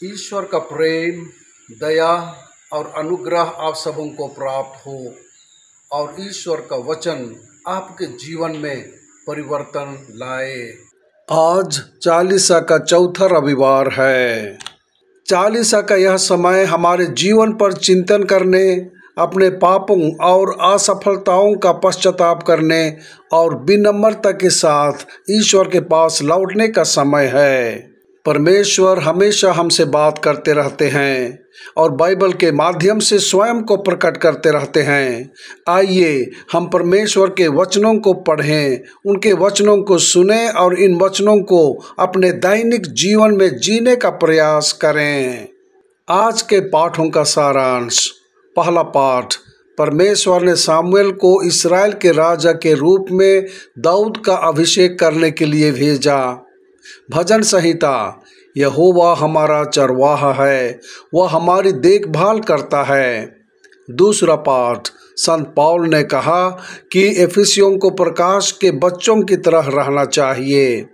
ईश्वर का प्रेम, दया और अनुग्रह आप सबों को प्राप्त हो और ईश्वर का वचन आपके जीवन में परिवर्तन लाए। आज चालीसा का चौथा रविवार है। चालीसा का यह समय हमारे जीवन पर चिंतन करने, अपने पापों और असफलताओं का पश्चाताप करने और विनम्रता के साथ ईश्वर के पास लौटने का समय है। परमेश्वर हमेशा हमसे बात करते रहते हैं और बाइबल के माध्यम से स्वयं को प्रकट करते रहते हैं। आइए हम परमेश्वर के वचनों को पढ़ें, उनके वचनों को सुनें और इन वचनों को अपने दैनिक जीवन में जीने का प्रयास करें। आज के पाठों का सारांश। पहला पाठ, परमेश्वर ने सामुएल को इस्राएल के राजा के रूप में दाऊद का अभिषेक करने के लिए भेजा। भजन संहिता, यहोवा हमारा चरवाहा है, वह हमारी देखभाल करता है। दूसरा पाठ, संत पौल ने कहा कि एफिसियों को प्रकाश के बच्चों की तरह रहना चाहिए।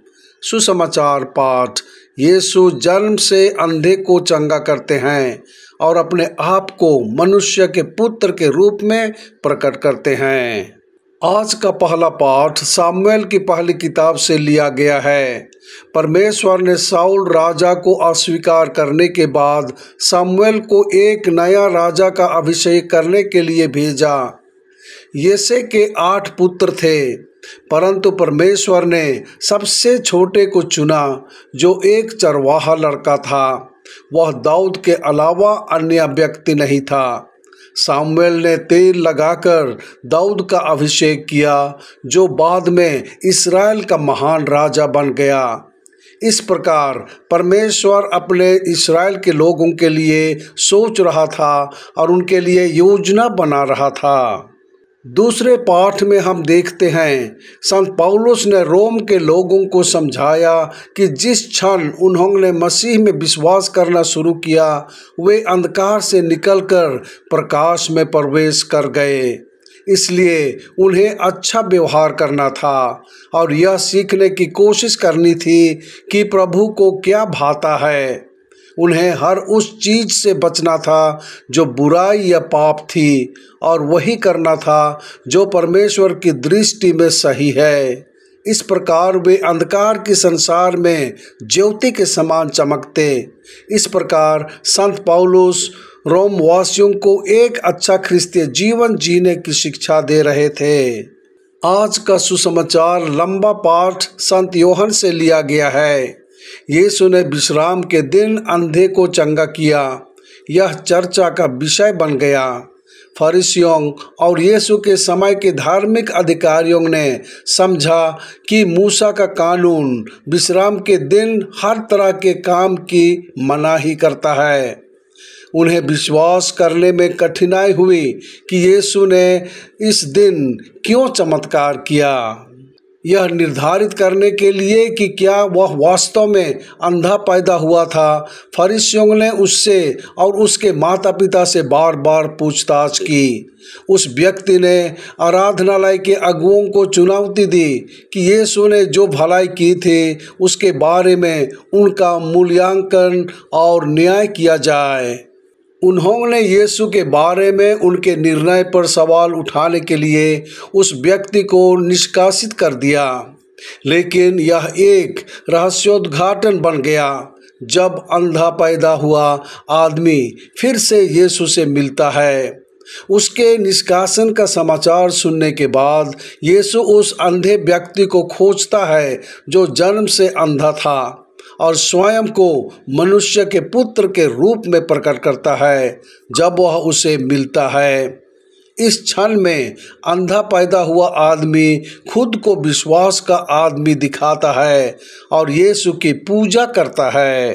सुसमाचार पाठ, यीशु जन्म से अंधे को चंगा करते हैं और अपने आप को मनुष्य के पुत्र के रूप में प्रकट करते हैं। आज का पहला पाठ सामुएल की पहली किताब से लिया गया है। परमेश्वर ने साउल राजा को अस्वीकार करने के बाद सामुएल को एक नया राजा का अभिषेक करने के लिए भेजा। येसे के 8 पुत्र थे, परंतु परमेश्वर ने सबसे छोटे को चुना जो एक चरवाहा लड़का था। वह दाऊद के अलावा अन्य व्यक्ति नहीं था। सामुएल ने तेल लगाकर दाऊद का अभिषेक किया, जो बाद में इस्राएल का महान राजा बन गया। इस प्रकार परमेश्वर अपने इस्राएल के लोगों के लिए सोच रहा था और उनके लिए योजना बना रहा था। दूसरे पाठ में हम देखते हैं संत पौलुस ने रोम के लोगों को समझाया कि जिस क्षण उन्होंने मसीह में विश्वास करना शुरू किया, वे अंधकार से निकलकर प्रकाश में प्रवेश कर गए। इसलिए उन्हें अच्छा व्यवहार करना था और यह सीखने की कोशिश करनी थी कि प्रभु को क्या भाता है। उन्हें हर उस चीज से बचना था जो बुराई या पाप थी और वही करना था जो परमेश्वर की दृष्टि में सही है। इस प्रकार वे अंधकार के संसार में ज्योति के समान चमकते। इस प्रकार संत पौलुस रोम वासियों को एक अच्छा ख्रिस्तीय जीवन जीने की शिक्षा दे रहे थे। आज का सुसमाचार लंबा पाठ संत योहन से लिया गया है। यीशु ने विश्राम के दिन अंधे को चंगा किया। यह चर्चा का विषय बन गया। फरीसियों और यीशु के समय के धार्मिक अधिकारियों ने समझा कि मूसा का कानून विश्राम के दिन हर तरह के काम की मनाही करता है। उन्हें विश्वास करने में कठिनाई हुई कि यीशु ने इस दिन क्यों चमत्कार किया। यह निर्धारित करने के लिए कि क्या वह वास्तव में अंधा पैदा हुआ था, फरीसियों ने उससे और उसके माता पिता से बार बार पूछताछ की। उस व्यक्ति ने आराधनालय के अगुओं को चुनौती दी कि यीशु ने जो भलाई की थी उसके बारे में उनका मूल्यांकन और न्याय किया जाए। उन्होंने यीशु के बारे में उनके निर्णय पर सवाल उठाने के लिए उस व्यक्ति को निष्कासित कर दिया। लेकिन यह एक रहस्योद्घाटन बन गया जब अंधा पैदा हुआ आदमी फिर से यीशु से मिलता है। उसके निष्कासन का समाचार सुनने के बाद यीशु उस अंधे व्यक्ति को खोजता है जो जन्म से अंधा था और स्वयं को मनुष्य के पुत्र के रूप में प्रकट करता है। जब वह उसे मिलता है, इस क्षण में अंधा पैदा हुआ आदमी खुद को विश्वास का आदमी दिखाता है और यीशु की पूजा करता है।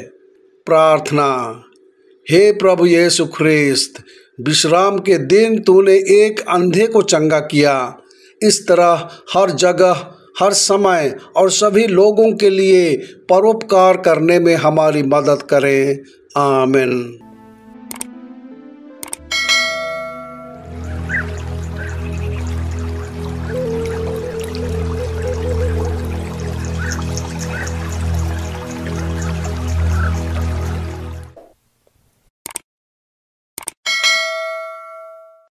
प्रार्थना। हे प्रभु यीशु ख्रिस्त, विश्राम के दिन तूने एक अंधे को चंगा किया। इस तरह हर जगह, हर समय और सभी लोगों के लिए परोपकार करने में हमारी मदद करें। आमीन।